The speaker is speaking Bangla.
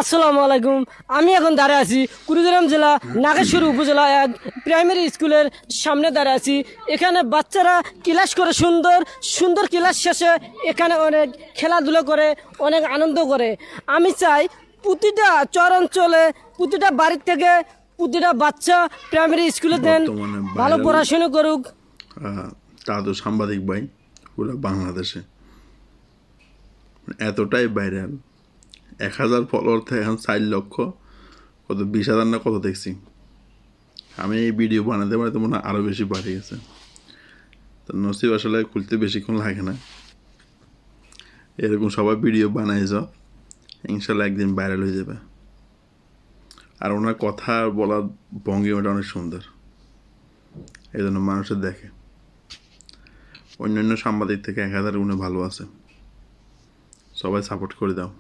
আসসালামু আলাইকুম। আমি এখন দাঁড়িয়ে আছি কুড়িগ্রাম জেলা নাগেশ্বরী উপজেলা এক প্রাইমারি স্কুলের সামনে দাঁড়িয়ে আছি। এখানে বাচ্চারা ক্লাস করে সুন্দর সুন্দর ক্লাস শেষে এখানে অনেক খেলাধুলো করে, অনেক আনন্দ করে। আমি চাই প্রতিটা চরাঞ্চলে, প্রতিটা বাড়ির থেকে প্রতিটা বাচ্চা প্রাইমারি স্কুলে দেন, বর্তমানে ভালো ভাইরাল পড়াশুনো করুক। দাদু সাংবাদিক ভাই পুরো বাংলাদেশে এতটাই ভাইরাল, 1,000 ফলোয়ার থেকে এখন 4 লক্ষ, কত 20,000 না কত দেখছি। আমি এই ভিডিও বানাতে পারতে মনে হয় আরও বেশি বাড়ে গেছে। তো নসিব আসলে খুলতে বেশিক্ষণ লাগে না, এরকম সবাই ভিডিও বানাই যাও, ইনশাল্লাহ একদিন ভাইরাল হয়ে যাবে। আর ওনার কথা বলার ভঙ্গিমাটা অনেক সুন্দর, এই জন্য মানুষের দেখে। অন্যান্য সাংবাদিক থেকে 1,000 গুণে ভালো আছে। সবাই সাপোর্ট করে দাও।